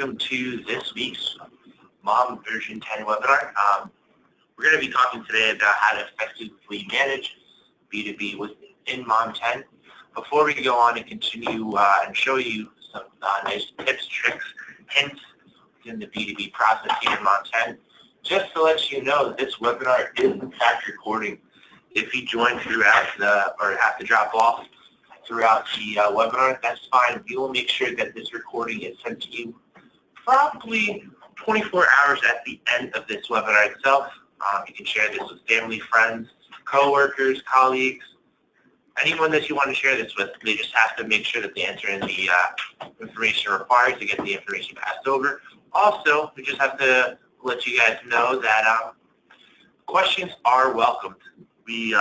welcome to this week's M.O.M version 10 webinar. We're going to be talking today about how to effectively manage B2B within M.O.M 10. Before we go on and continue and show you some nice tips, tricks, hints within the B2B process here in M.O.M 10, just to let you know that this webinar is in fact recording. If you join throughout or have to drop off throughout the webinar, that's fine. We will make sure that this recording is sent to you probably 24 hours at the end of this webinar itself. You can share this with family, friends, co-workers, colleagues, anyone that you want to share this with. They just have to make sure that they enter in the information required to get the information passed over. Also, we just have to let you guys know that questions are welcomed. We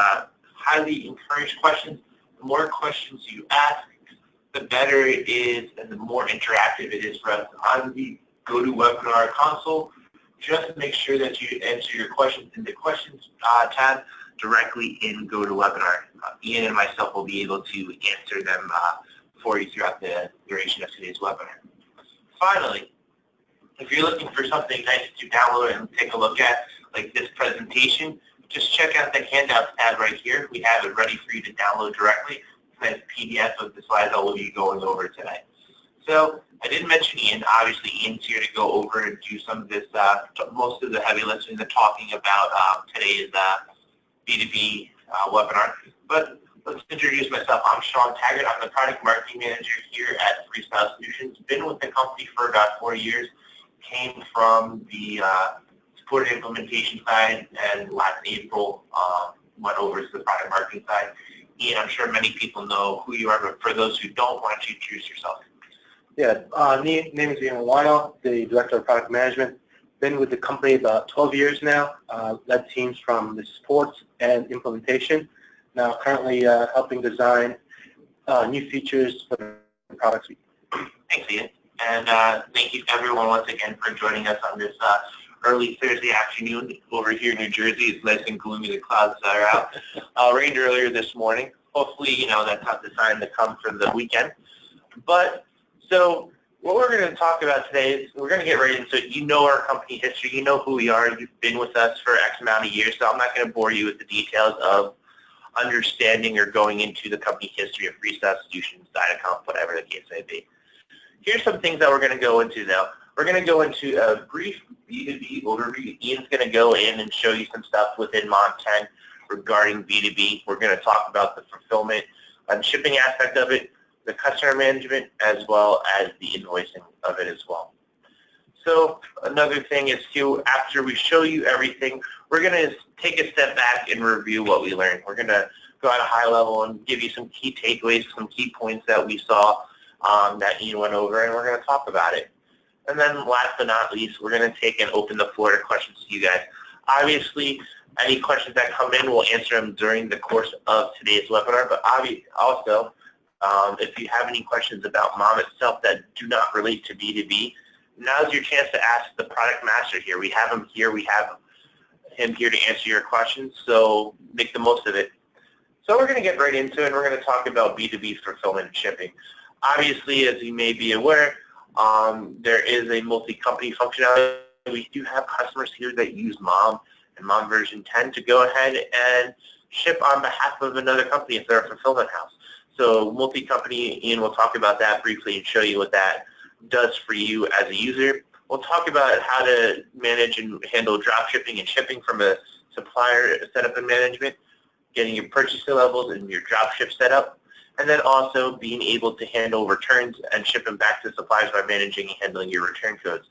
highly encourage questions. The more questions you ask, the better it is and the more interactive it is for us on the GoToWebinar console. Just make sure that you answer your questions in the questions tab directly in GoToWebinar. Ian and myself will be able to answer them for you throughout the duration of today's webinar. Finally, if you're looking for something nice to download and take a look at, like this presentation, just check out the Handouts tab right here. We have it ready for you to download directly. It's a PDF of the slides I will be going over today. So I didn't mention Ian. Obviously, Ian's here to go over and do some of this, most of the heavy lifting and talking about today's B2B webinar. But let's introduce myself. I'm Sean Taggart. I'm the Product Marketing Manager here at Freestyle Solutions. Been with the company for about 4 years. Came from the support and implementation side, and last April went over to the product marketing side. Ian, I'm sure many people know who you are, but for those who don't, why don't you introduce yourself? Yeah, name is Ian Wino, the Director of Product Management. Been with the company about 12 years now. Led teams from the support and implementation. Now currently helping design new features for the product suite. Thanks, Ian. And thank you everyone once again for joining us on this early Thursday afternoon over here in New Jersey. It's nice and gloomy. The clouds are out. Rained earlier this morning. Hopefully, you know, that's not the sign to come for the weekend. But so what we're going to talk about today is we're going to get right into it. You know our company history. You know who we are. You've been with us for X amount of years, so I'm not going to bore you with the details of understanding or going into the company history of Freestyle Solutions, .com, whatever the case may be. Here's some things that we're going to go into now. We're going to go into a brief B2B overview. Ian's going to go in and show you some stuff within M.O.M 10 regarding B2B. We're going to talk about the fulfillment and shipping aspect of it, the customer management, as well as the invoicing of it as well. So another thing is too, after we show you everything, we're going to take a step back and review what we learned. We're going to go at a high level and give you some key takeaways, some key points that we saw that Ian went over, and we're going to talk about it. And then last but not least, we're going to take and open the floor to questions to you guys. Obviously, any questions that come in, we'll answer them during the course of today's webinar, but also, if you have any questions about M.O.M itself that do not relate to B2B, now's your chance to ask the product master here. We have him here. We have him here to answer your questions, so make the most of it. So we're going to get right into it, and we're going to talk about B2B fulfillment and shipping. Obviously, as you may be aware, there is a multi-company functionality. We do have customers here that use M.O.M and M.O.M version 10 to go ahead and ship on behalf of another company if they're a fulfillment house. So multi-company, Ian will talk about that briefly and show you what that does for you as a user. We'll talk about how to manage and handle drop shipping and shipping from a supplier setup and management, getting your purchasing levels and your drop ship set up, and then also being able to handle returns and ship them back to suppliers by managing and handling your return codes.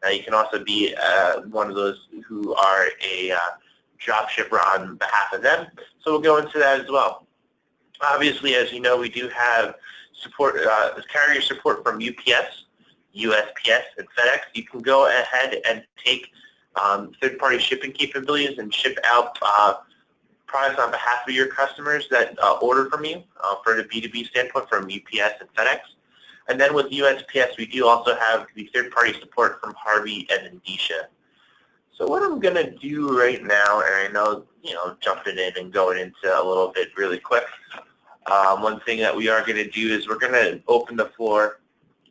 Now you can also be one of those who are a drop shipper on behalf of them, so we'll go into that as well. Obviously, as you know, we do have support, carrier support from UPS, USPS, and FedEx. You can go ahead and take third-party shipping capabilities and ship out products on behalf of your customers that order from you for the B2B standpoint from UPS and FedEx. And then with USPS, we do also have the third-party support from Harvey and Indicia. So what I'm going to do right now, and I know, jumping in and going into a little bit really quick, one thing that we are going to do is we're going to open the floor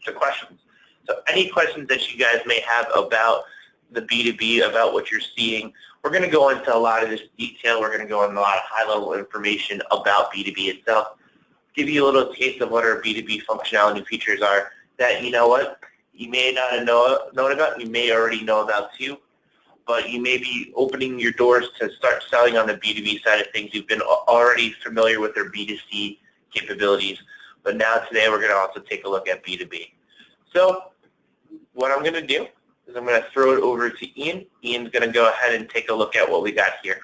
to questions. So any questions that you guys may have about the B2B, about what you're seeing, we're going to go into a lot of this detail. We're going to go into a lot of high-level information about B2B itself, give you a little taste of what our B2B functionality and features are that, you know what, you may not have known about, you may already know about too, but you may be opening your doors to start selling on the B2B side of things. You've been already familiar with their B2C capabilities, but now today we're going to also take a look at B2B. So what I'm going to do is I'm going to throw it over to Ian. Ian's going to go ahead and take a look at what we got here.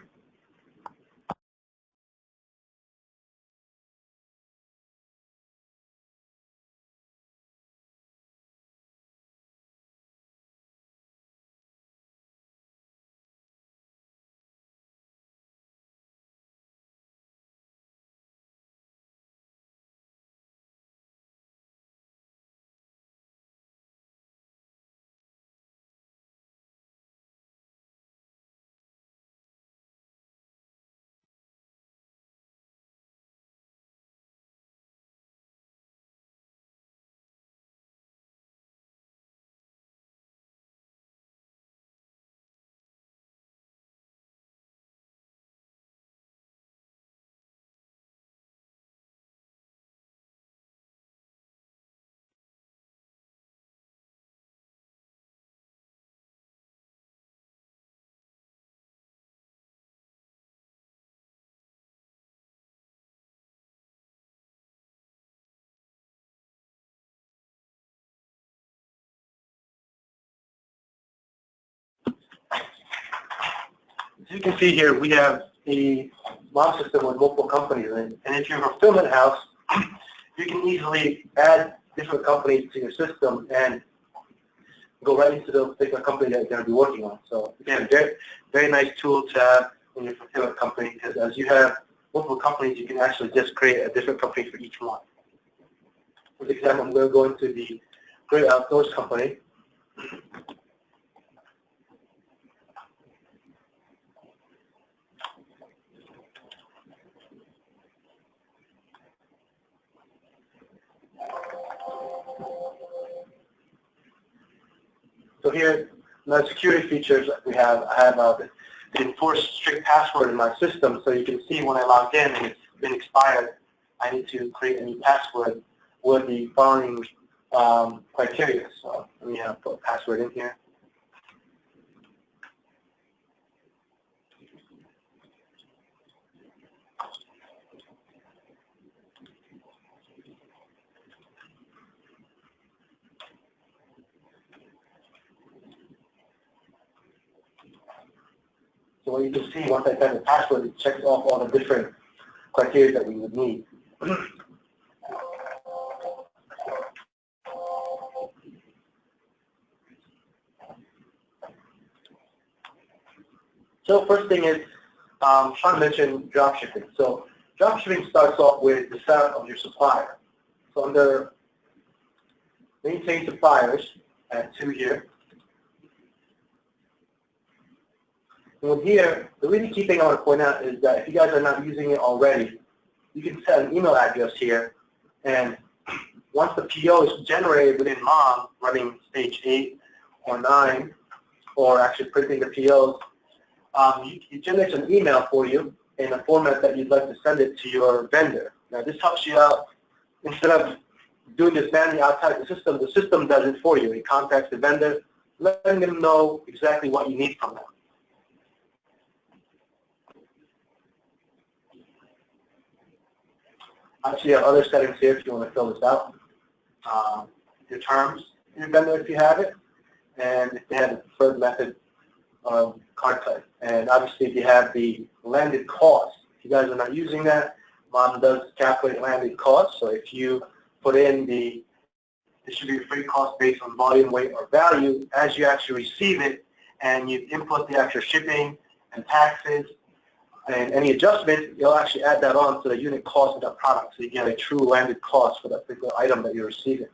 As you can see here, we have a M.O.M system with multiple companies in it. And if you're a fulfillment house, you can easily add different companies to your system and go right into the particular company that you're going to be working on. So again, very nice tool to have in your fulfillment company, because as you have multiple companies, you can actually just create a different company for each one. For example, I'm going to go into the Great Outdoors company. So here, the security features that we have, I have the enforced strict password in my system, so you can see when I logged in and it's been expired, I need to create a new password with the following criteria. So let me put a password in here. So what you can see, once I type the password, it checks off all the different criteria that we would need. So first thing is, Sean mentioned dropshipping. So dropshipping starts off with the setup of your supplier. So under Maintain Suppliers, I have 2 here. And here, the really key thing I want to point out is that if you guys are not using it already, you can set an email address here, and once the PO is generated within M.O.M, running stage 8 or 9, or actually printing the POs, it generates an email for you in a format that you'd like to send it to your vendor. Now this helps you out. Instead of doing this manually outside the system does it for you. It contacts the vendor, letting them know exactly what you need from them. Actually, you have other settings here if you want to fill this out. Your terms, your vendor if you have it, and if they have a preferred method of card type. And obviously, if you have the landed cost, if you guys are not using that, M.O.M does calculate landed cost. So if you put in the distributed freight cost based on volume, weight, or value, as you actually receive it, and you input the actual shipping and taxes, and any adjustment, you'll actually add that on to the unit cost of that product, so you get a true landed cost for that particular item that you're receiving.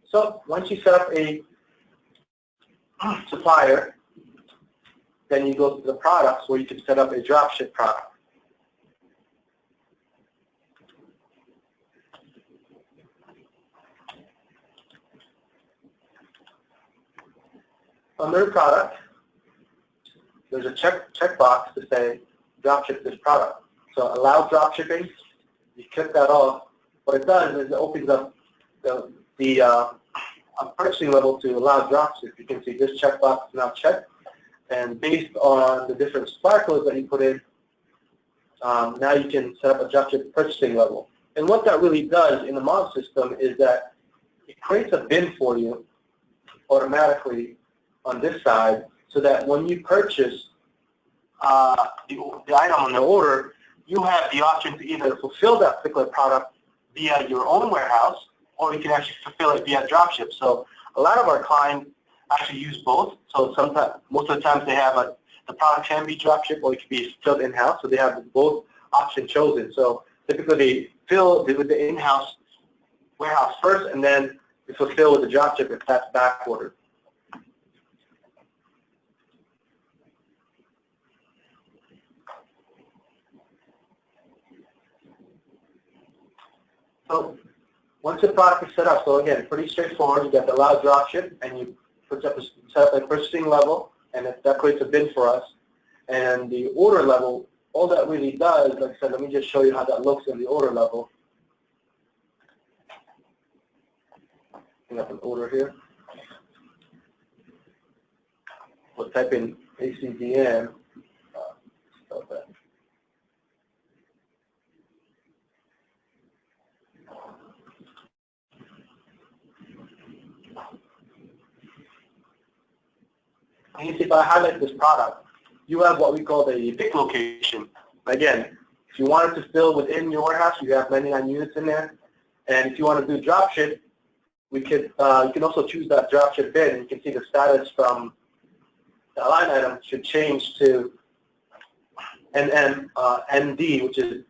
So once you set up a supplier, then you go to the products where you can set up a dropship product. under product, there's a checkbox to say dropship this product. So allow dropshipping. You click that off. What it does is it opens up the purchasing level to allow dropship. You can see this checkbox is now checked, and based on the different supplier codes that you put in, now you can set up a dropship purchasing level. And what that really does in the M.O.M system is that it creates a bin for you automatically on this side, so that when you purchase the item on the order, you have the option to either fulfill that particular product via your own warehouse, or you can actually fulfill it via dropship. So a lot of our clients actually use both. So sometimes, most of the times they have the product can be dropship or it can be filled in-house, so they have both options chosen. So typically they fill with the in-house warehouse first, and then they fulfill with the dropship if that's back ordered. So once the product is set up, so again, pretty straightforward. You got the allow dropship, and you set up a purchasing level, and that creates a bin for us. And the order level, all that really does, like I said, let me just show you how that looks in the order level. Bring up an order here. We'll type in ACDM. And you see, if I highlight this product, you have what we call the pick location. Again, if you wanted to fill within your warehouse, you have 99 units in there. And if you want to do dropship, you can also choose that dropship bin. You can see the status from the line item should change to ND, which is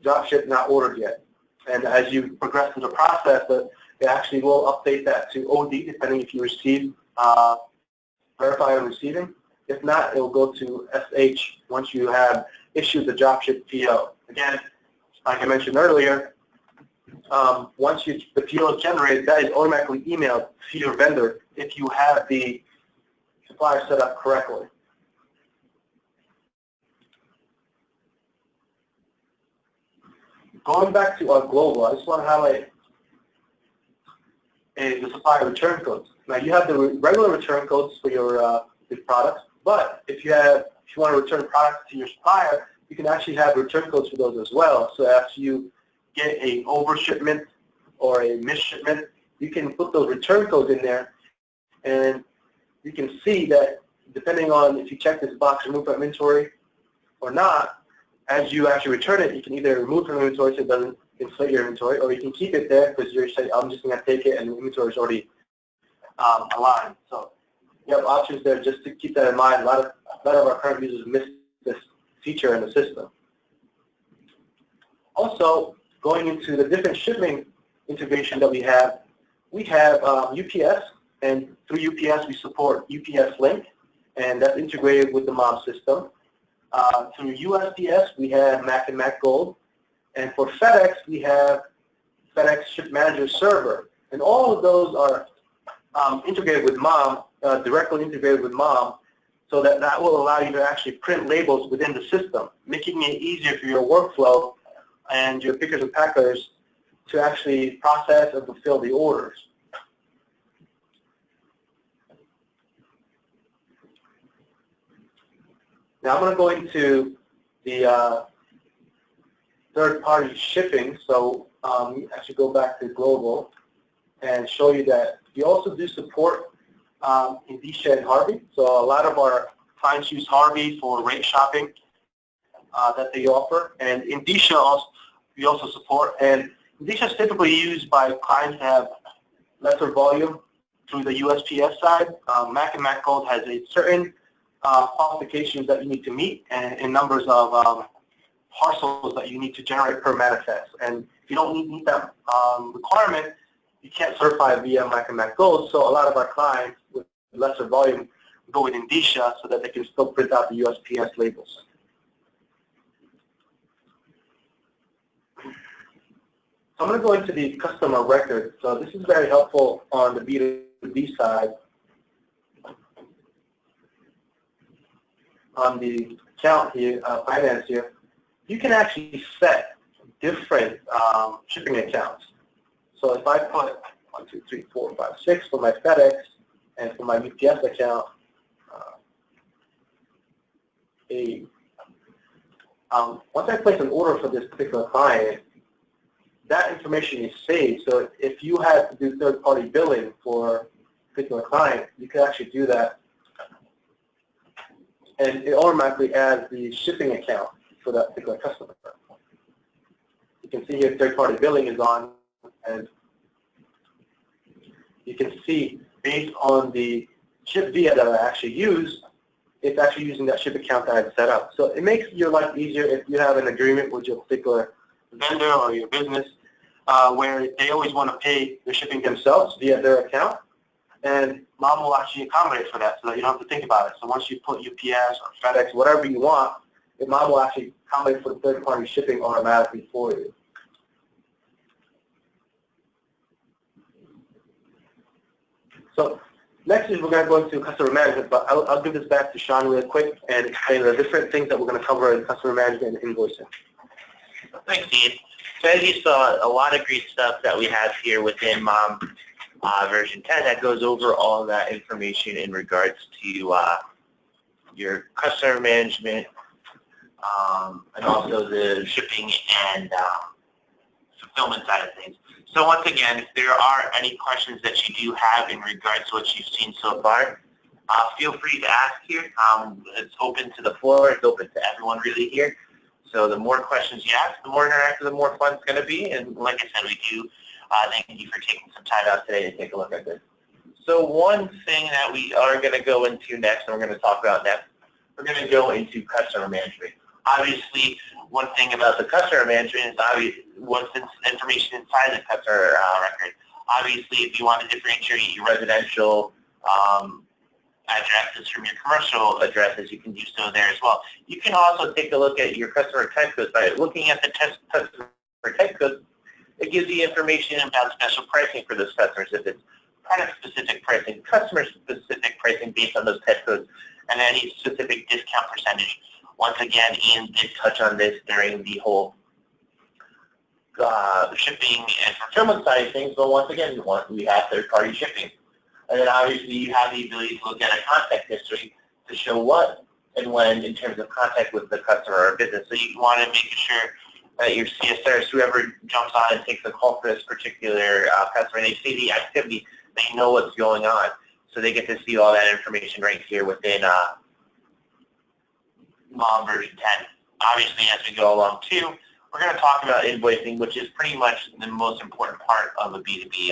dropship not ordered yet. And as you progress through the process, it actually will update that to OD, depending if you receive verify on receiving. If not, it will go to SH once you have issued the dropship PO. Again, like I mentioned earlier, once the PO is generated, that is automatically emailed to your vendor if you have the supplier set up correctly. Going back to our global, I just want to highlight the supplier return codes. Now you have the regular return codes for your products, but if you want to return products to your supplier, you can actually have return codes for those as well. So as you get an overshipment or a misshipment, you can put those return codes in there, and you can see that depending on if you check this box remove from inventory or not, as you actually return it, you can either remove from inventory so it doesn't inflate your inventory, or you can keep it there because you're saying, I'm just going to take it and the inventory is already aligned. So you have options there just to keep that in mind. A lot of our current users miss this feature in the system. Also, going into the different shipping integration that we have UPS, and through UPS we support UPS Link, and that's integrated with the M.O.M system. Through USPS we have Mac and Mac Gold, and for FedEx we have FedEx Ship Manager Server, and all of those are integrated with M.O.M, directly integrated with M.O.M, so that will allow you to actually print labels within the system, making it easier for your workflow and your pickers and packers to actually process and fulfill the orders. Now I'm going to go into the third-party shipping. So actually go back to global and show you that we also do support Indicia and Harvey. So a lot of our clients use Harvey for rate shopping that they offer, and Indicia we also support. And Indicia is typically used by clients that have lesser volume through the USPS side. Mac and Mac Gold has a certain qualifications that you need to meet and numbers of parcels that you need to generate per manifest. And if you don't meet that requirement, you can't certify via Mac and Mac Gold. So a lot of our clients with lesser volume go with Indicia so that they can still print out the USPS labels. I'm going to go into the customer record. So this is very helpful on the B2B side. on the account here, finance here, you can actually set different shipping accounts. So if I put 1, 2, 3, 4, 5, 6 for my FedEx and for my UPS account, once I place an order for this particular client, that information is saved. So if you had to do third-party billing for a particular client, you can actually do that, and it automatically adds the shipping account for that particular customer. You can see here third-party billing is on, and you can see based on the ship via that I actually use, it's actually using that ship account that I've set up. So it makes your life easier if you have an agreement with your particular vendor or your business where they always want to pay the shipping themselves via their account, and M.O.M will actually accommodate for that so that you don't have to think about it. So once you put UPS or FedEx, whatever you want, M.O.M will actually accommodate for the third-party shipping automatically for you. So next is we're going to go into customer management, but I'll give this back to Sean real quick and explain the different things that we're going to cover in customer management and invoicing. Thanks, Ian. So as you saw, a lot of great stuff that we have here within M.O.M version 10 that goes over all that information in regards to your customer management and also the shipping and fulfillment side of things. So once again, if there are any questions that you do have in regards to what you've seen so far, feel free to ask here. It's open to the floor. It's open to everyone really here. So the more questions you ask, the more interactive, the more fun it's going to be. And like I said, we do thank you for taking some time out today to take a look at this. So one thing that we are going to go into next, and we're going to talk about next, we're going to go into customer management. Obviously, one thing about the customer management is obviously what's information inside the customer record. Obviously, if you want to differentiate your residential addresses from your commercial addresses, you can do so there as well. You can also take a look at your customer type codes. By looking at the customer type codes, it gives you information about special pricing for those customers. If it's product-specific pricing, customer-specific pricing based on those type codes, and any specific discount percentage. Once again, Ian did touch on this during the whole shipping and fulfillment side of things, but once again, we have third-party shipping. And then obviously you have the ability to look at a contact history to show what and when in terms of contact with the customer or business. So you want to make sure that your CSRs, whoever jumps on and takes a call for this particular customer, they see the activity, they know what's going on. So they get to see all that information right here within M.O.M version 10. Obviously, as we go along too, we're going to talk about invoicing, which is pretty much the most important part of a B2B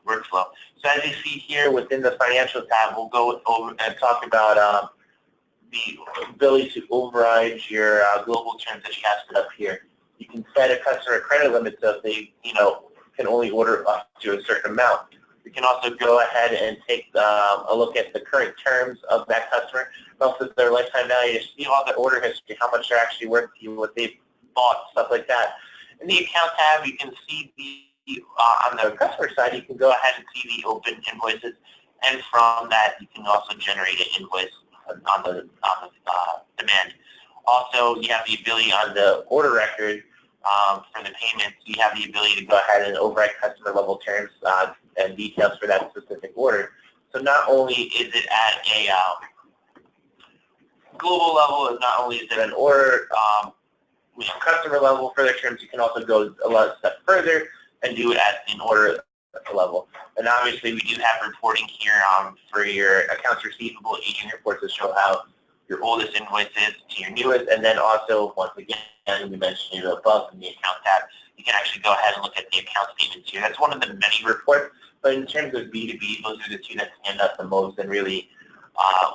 workflow. So as you see here within the financial tab, we'll go over and talk about the ability to override your global terms that you have set up here. You can set a customer credit limit so if they, can only order up to a certain amount. You can also go ahead and take a look at the current terms of that customer, also their lifetime value, to see all the order history, how much they're actually worth to you, what they've bought, stuff like that. In the account tab, you can see on the customer side, you can go ahead and see the open invoices, and from that, you can also generate an invoice on the demand. Also, you have the ability on the order record for the payments, you have the ability to go ahead and override customer level terms and details for that specific order. So not only is it at a global level, not only is it an order, customer level for their terms, you can also go a lot of steps further and do it at an order level. And obviously, we do have reporting here for your accounts receivable, aging reports to show how your oldest invoices to your newest, and then also, once again, we mentioned it above in the account tab, you can actually go ahead and look at the account statements here. That's one of the many reports, but in terms of B2B, those are the two that stand out the most and really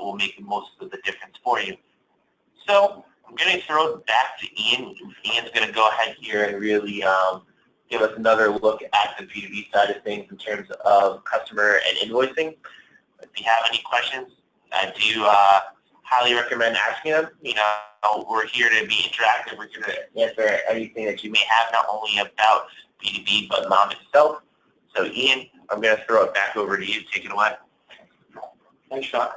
will make most of the difference for you. So I'm going to throw it back to Ian. Ian's going to go ahead here and really give us another look at the B2B side of things in terms of customer and invoicing. If you have any questions, I do highly recommend asking them. We're here to be interactive. We're here to answer anything that you may have, not only about B2B, but M.O.M itself. So Ian, I'm going to throw it back over to you. Take it away. Thanks, Sean.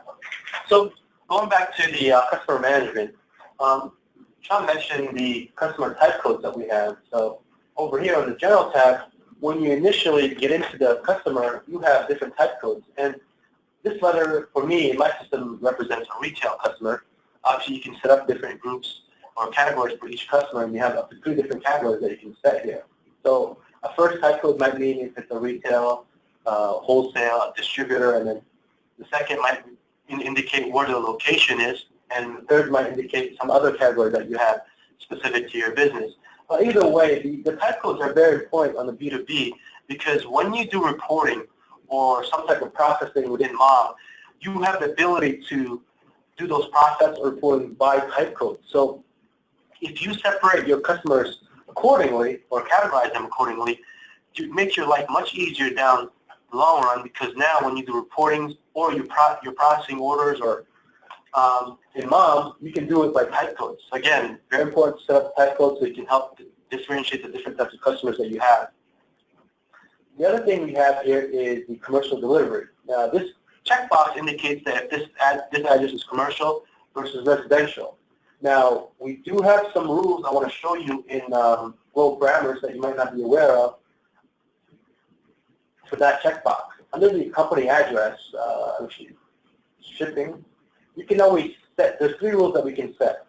So going back to the customer management, Sean mentioned the customer type codes that we have. So over here on the General tab, when you initially get into the customer, you have different type codes. And this letter, for me, in my system, represents a retail customer. Obviously, you can set up different groups or categories for each customer, and you have up to 3 different categories that you can set here. So a first type code might mean if it's a retail, wholesale, a distributor, and then the second might indicate where the location is, and the third might indicate some other category that you have specific to your business. But either way, the type codes are very important on the B2B because when you do reporting or some type of processing within M.O.M, you have the ability to do those process or reporting by type code. So if you separate your customers accordingly or categorize them accordingly, it makes your life much easier down the long run because now when you do reporting or you're processing orders or in M.O.M, you can do it by type codes. Again, very important to set up type codes so you can help differentiate the different types of customers that you have. The other thing we have here is the commercial delivery. Now, this checkbox indicates that if this address is commercial versus residential. Now, we do have some rules I want to show you in Globe Grammars that you might not be aware of for that checkbox. Under the company address, shipping, you can always set, there's 3 rules that we can set.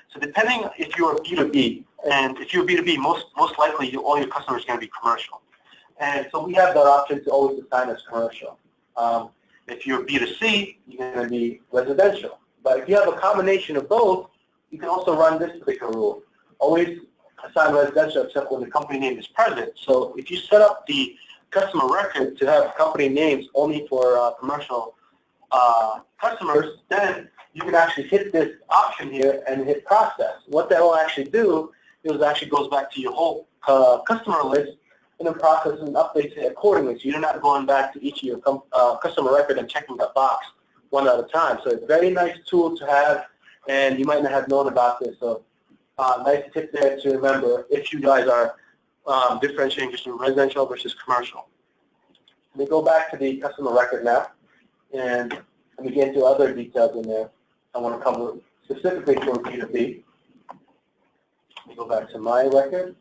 So depending if you're a B2B, and if you're B2B, most likely all your customers are going to be commercial. And so we have that option to always assign as commercial. If you're B2C, you're going to be residential. But if you have a combination of both, you can also run this particular rule. Always assign residential except when the company name is present. So if you set up the customer record to have company names only for commercial customers, then you can actually hit this option here and hit process. What that will actually do is it actually goes back to your whole customer list and then processes and updates it accordingly. So you're not going back to each of your customer record and checking that box one at a time. So it's a very nice tool to have, and you might not have known about this. So nice tip there to remember if you guys are differentiating between residential versus commercial. Let me go back to the customer record now, and let me get into other details in there I want to cover specifically for B2B. Let me go back to my record.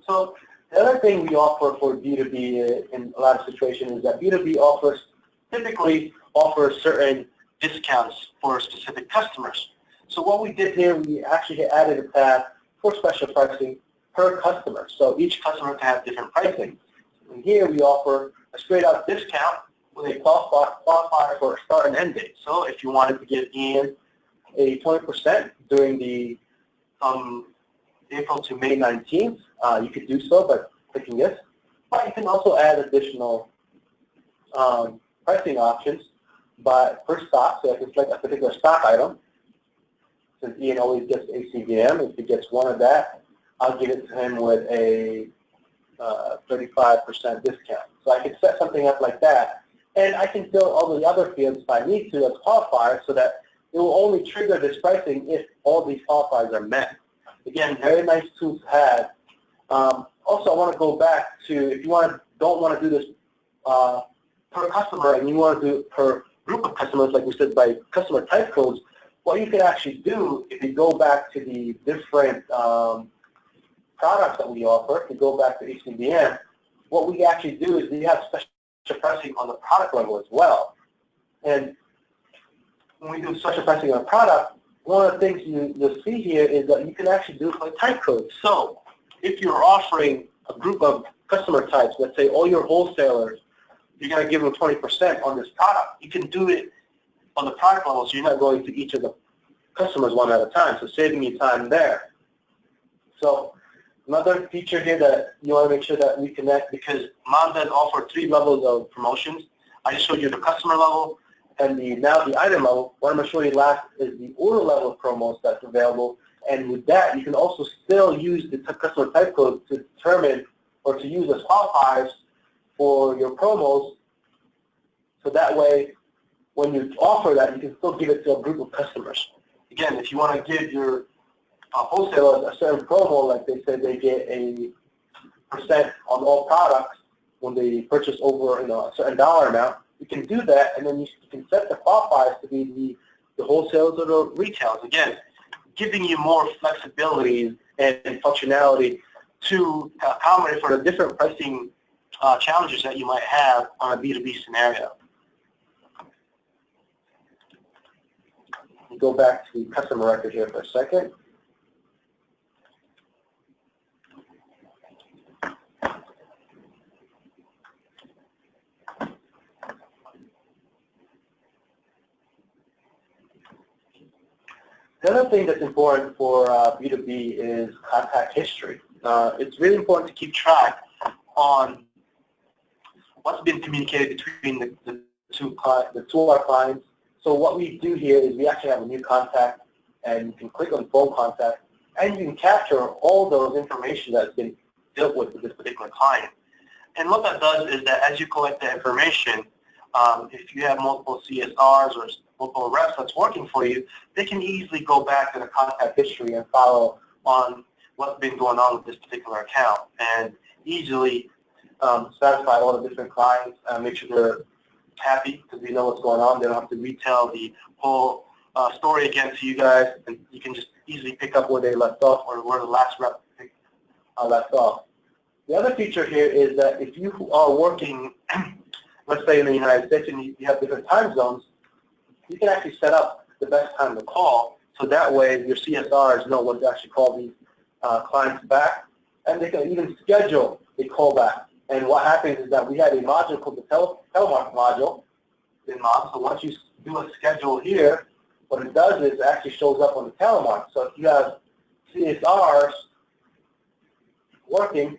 So the other thing we offer for B2B in a lot of situations is that B2B typically offers certain discounts for specific customers. So what we did here, we actually added a tab for special pricing per customer. So each customer can have different pricing. And here we offer a straight out discount with a qualifier for a start and end date. So if you wanted to give Ian a 20% during the April to May 19th, you could do so by clicking this. But you can also add additional pricing options per stock. So I can select a particular stock item. Since Ian always gets ACVM, if he gets one of that, I'll give it to him with a 35% discount. So I can set something up like that. And I can fill all the other fields if I need to as qualifiers so that it will only trigger this pricing if all these qualifiers are met. Again, very nice tool to have. Also, I want to go back to if you don't want to do this per customer and you want to do it per group of customers, like we said, by customer type codes, what you can actually do if you go back to the different products that we offer, if you go back to HCBM, what we actually do is we have special pricing on the product level as well. And when we do special pricing on a product, one of the things you'll see here is that you can actually do it by type code. So if you're offering a group of customer types, let's say all your wholesalers, you're going to give them 20% on this product. You can do it on the product level, so you're not going to each of the customers one at a time, so saving you time there. So another feature here that you want to make sure that we connect, because M.O.M does offer 3 levels of promotions. I just showed you the customer level, and now the item level. What I'm going to show you last is the order level of promos that's available. And with that, you can also still use the customer type code to determine or to use as qualifiers for your promos. So that way, when you offer that, you can still give it to a group of customers. Again, if you want to give your wholesalers a certain promo, like they said they get a % on all products when they purchase over a certain dollar amount, you can do that, and then you can set the qualifiers to be the wholesales or the retails. Again, giving you more flexibility and functionality to accommodate for the different pricing challenges that you might have on a B2B scenario. Go back to the customer record here for a second. The other thing that's important for B2B is contact history. It's really important to keep track on what's been communicated between the two of our clients. So what we do here is we actually have a new contact, and you can click on phone contact, and you can capture all those information that's been dealt with this particular client. And what that does is that as you collect the information, if you have multiple CSRs or multiple reps that's working for you, they can easily go back to the contact history and follow on what's been going on with this particular account, and easily satisfy all the different clients, make sure they're happy because we know what's going on. They don't have to retell the whole story again to you guys, and you can just easily pick up where they left off or where the last rep left off. The other feature here is that if you are working, let's say in the United States, and you have different time zones, you can actually set up the best time to call, so that way your CSRs know when to actually call these clients back, and they can even schedule a callback. And what happens is that we have a module called the telemark module in M.O.M. So once you do a schedule here, what it does is it actually shows up on the telemark. So if you have CSRs working,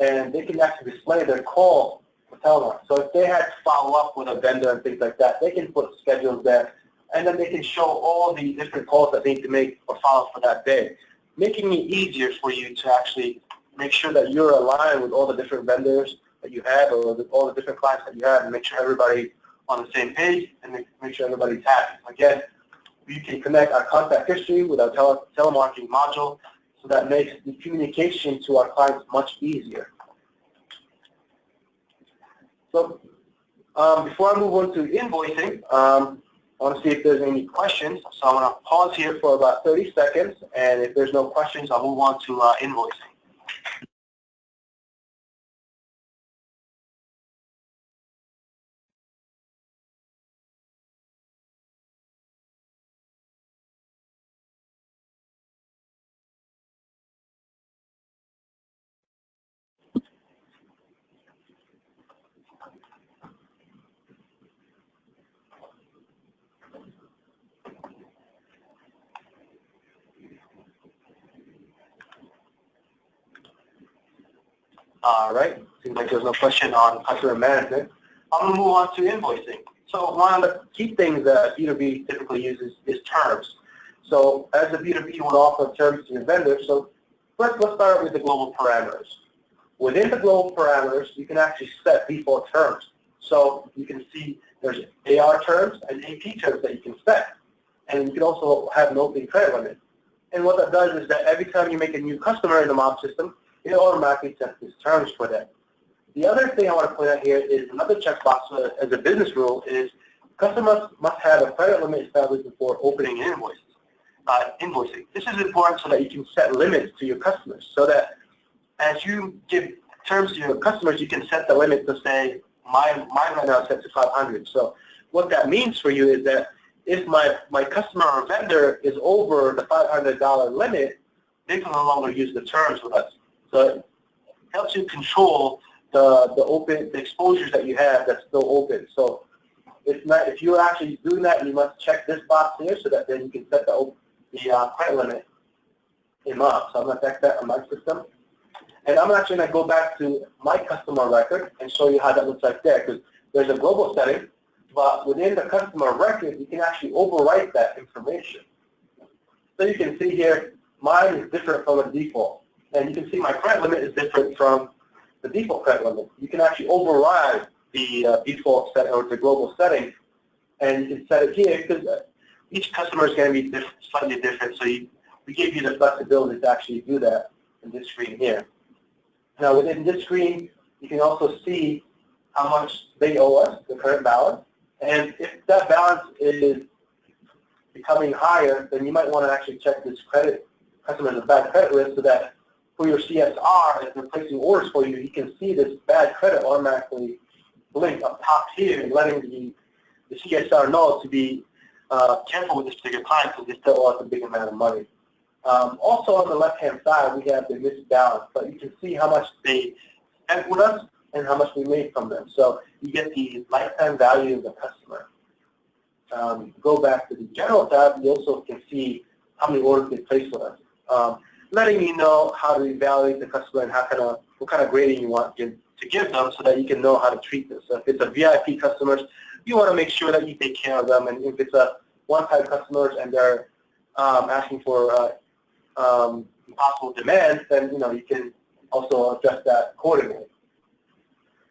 and they can actually display their call for telemark. So if they had to follow up with a vendor and things like that, they can put schedules there, and then they can show all the different calls that they need to make or follow for that day, making it easier for you to actually make sure that you're aligned with all the different vendors that you have, or all the different clients that you have, and make sure everybody's on the same page, and make sure everybody's happy. Again, we can connect our contact history with our telemarketing module, so that makes the communication to our clients much easier. So before I move on to invoicing, I want to see if there's any questions. So I'm going to pause here for about 30 seconds, and if there's no questions, I'll move on to invoicing. All right, seems like there's no question on customer management. I'm going to move on to invoicing. So one of the key things that B2B typically uses is terms. So as a B2B, you would offer terms to your vendor. So first, let's start with the global parameters. Within the global parameters, you can actually set default terms. So you can see there's AR terms and AP terms that you can set. And you can also have an opening credit limit. And what that does is that every time you make a new customer in the M.O.M system, it automatically sets these terms for them. The other thing I want to point out here is another checkbox as a business rule is customers must have a credit limit established before opening invoicing. This is important so that you can set limits to your customers, so that as you give terms to your customers, you can set the limit to say, mine right now is set to 500. So what that means for you is that if my customer or vendor is over the $500 limit, they can no longer use the terms with us. So it helps you control the exposures that you have that's still open. So if you're actually doing that, you must check this box here so that then you can set the credit limit in M.O.M. So I'm going to check that on my system. And I'm actually going to go back to my customer record and show you how that looks like there, because there's a global setting, but within the customer record, you can actually overwrite that information. So you can see here, mine is different from the default. And you can see my credit limit is different from the default credit limit. You can actually override the default set or the global setting, and you can set it here because each customer is going to be slightly different. So we gave you the flexibility to actually do that in this screen here. Now within this screen, you can also see how much they owe us, the current balance. And if that balance is becoming higher, then you might want to actually check this credit customer has a bad credit risk, so that for your CSR, if they're placing orders for you, you can see this bad credit automatically blink up top here, letting the CSR know to be careful with this particular client because they still owe us a big amount of money. Also on the left-hand side, we have the missed balance, but you can see how much they spent with us and how much we made from them. So you get the lifetime value of the customer. Go back to the general tab, you also can see how many orders they placed with us. Letting you know how to evaluate the customer and what kind of grading you want to give them so that you can know how to treat them. So if it's a VIP customers, you want to make sure that you take care of them. And if it's a one-time customers and they're asking for impossible demands, then you can also adjust that accordingly.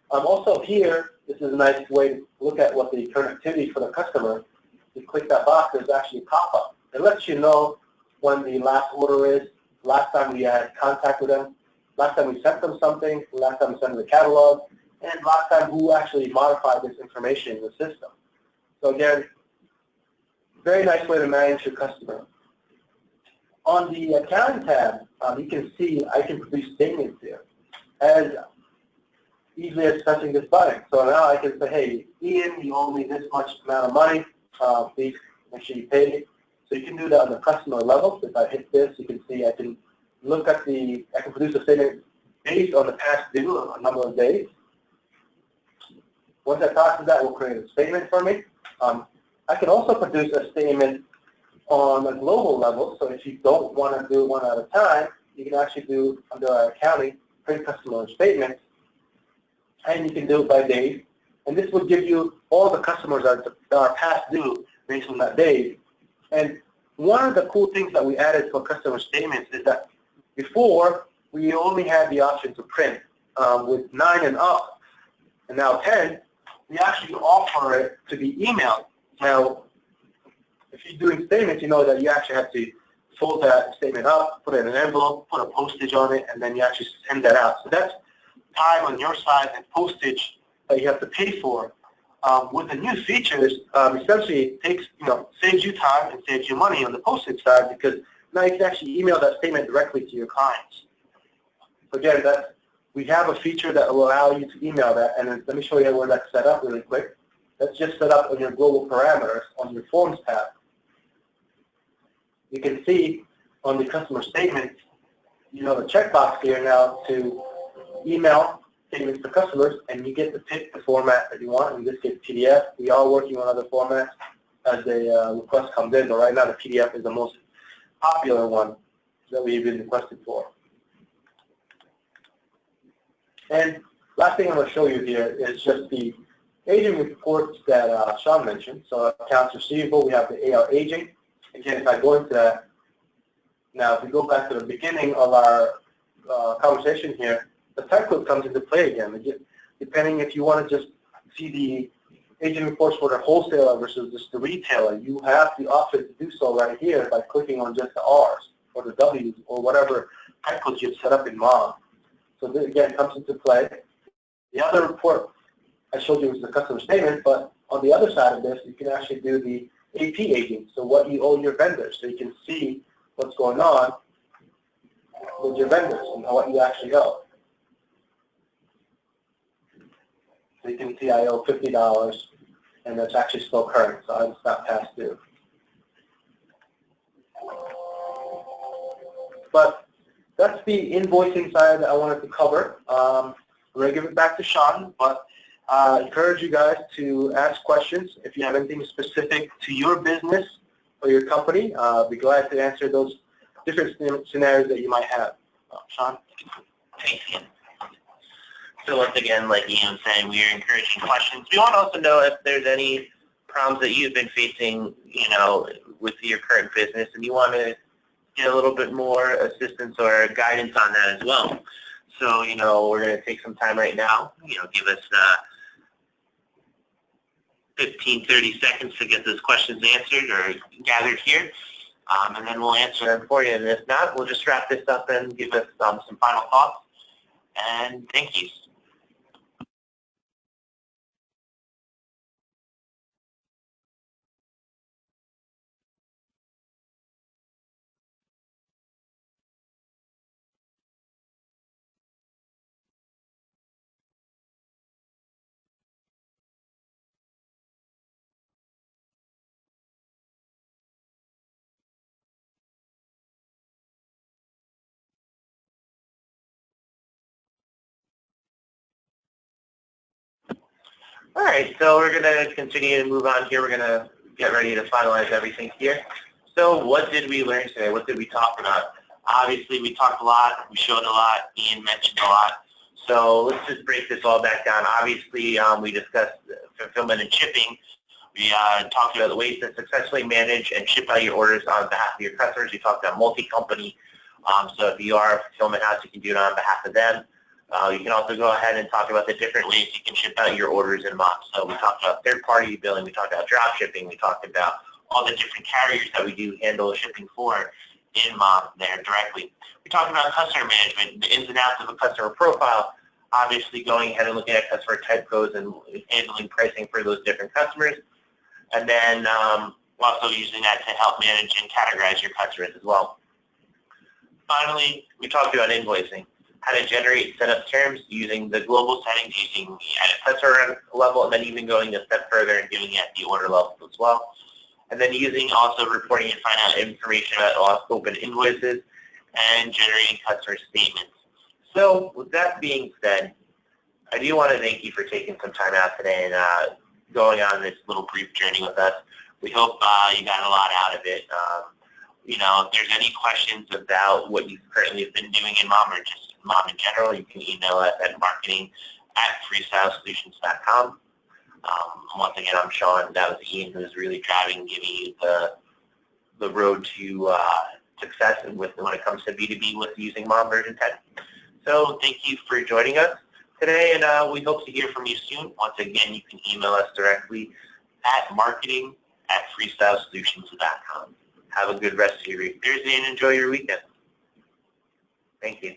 Also here, this is a nice way to look at what the current activity for the customer. You click that box, there's actually a pop-up. It lets you know when the last order is, last time we had contact with them, last time we sent them something, last time we sent them the catalog, and last time who actually modified this information in the system. So again, very nice way to manage your customer. On the accounting tab, you can see I can produce statements here as easily as pressing this button. So now I can say, hey, Ian, you owe me this much amount of money. Please make sure you pay it. So you can do that on the customer level. If I hit this, you can see I can look at I can produce a statement based on the past due, a number of days. Once I process that, it will create a statement for me. I can also produce a statement on a global level. So if you don't want to do one at a time, you can actually do under our accounting, print customer statements, and you can do it by days. And this will give you all the customers that are past due based on that day. And one of the cool things that we added for customer statements is that before, we only had the option to print with 9 and up, and now 10, we actually offer it to be emailed. Now, if you're doing statements, you know that you actually have to fold that statement up, put it in an envelope, put a postage on it, and then you actually send that out. So that's time on your side and postage that you have to pay for. With the new features, essentially it takes, saves you time and saves you money on the postage side, because now you can actually email that statement directly to your clients. So again, we have a feature that will allow you to email that, and let me show you where that's set up really quick. That's just set up on your global parameters on your forms tab. You can see on the customer statement, the checkbox here now to email statements to customers, and you get to pick the format that you want. In this case, PDF. We are working on other formats as the request comes in, but right now the PDF is the most popular one that we've been requested for. And last thing I'm going to show you here is just the aging reports that Sean mentioned. So accounts receivable, we have the AR aging. Again, if I go into that, now if we go back to the beginning of our conversation here, the type code comes into play again. Depending if you want to just see the aging reports for the wholesaler versus just the retailer, you have the option to do so right here by clicking on just the R's or the W's or whatever type codes you've set up in M.O.M. So this again comes into play. The other report I showed you was the customer statement, but on the other side of this, you can actually do the AP aging, so what you owe your vendors, so you can see what's going on with your vendors and what you actually owe. So you can see I owe $50, and that's actually still current, so it's not past due. But that's the invoicing side that I wanted to cover. I'm going to give it back to Sean, but I encourage you guys to ask questions. If you have anything specific to your business or your company, I'll be glad to answer those different scenarios that you might have. Sean? Thanks, Ian. So once again, like Ian was saying, we are encouraging questions. We want to also know if there's any problems that you've been facing, with your current business, and you want to get a little bit more assistance or guidance on that as well. So, we're going to take some time right now, give us 15, 30 seconds to get those questions answered or gathered here, and then we'll answer them for you. And if not, we'll just wrap this up and give us some final thoughts. And thank you. All right, so we're going to continue to move on here. We're going to get ready to finalize everything here. So what did we learn today? What did we talk about? Obviously, we talked a lot. We showed a lot. Ian mentioned a lot. So let's just break this all back down. Obviously, we discussed fulfillment and shipping. We talked about the ways to successfully manage and ship out your orders on behalf of your customers. We talked about multi-company. So if you are a fulfillment house, you can do it on behalf of them. You can also go ahead and talk about the different ways you can ship out your orders in M.O.M. So we talked about third-party billing. We talked about drop shipping. We talked about all the different carriers that we do handle shipping for in M.O.M. there directly. We talked about customer management, the ins and outs of a customer profile, obviously going ahead and looking at customer type codes and handling pricing for those different customers. And then also using that to help manage and categorize your customers as well. Finally, we talked about invoicing, how to generate setup terms using the global settings, using at a customer level, and then even going a step further and doing it at the order level as well. And then using also reporting and find out information about all open invoices and generating customer statements. So with that being said, I do want to thank you for taking some time out today and going on this little brief journey with us. We hope you got a lot out of it. You know, if there's any questions about what you currently have been doing in M.O.M. or just M.O.M. in general, you can email us at marketing@freestylesolutions.com. Once again, I'm Sean. That was Ian, who was really driving, giving you the road to success when it comes to B2B with using M.O.M. version 10. So thank you for joining us today, and we hope to hear from you soon. Once again, you can email us directly at marketing@freestylesolutions.com. Have a good rest of your Thursday and enjoy your weekend. Thank you.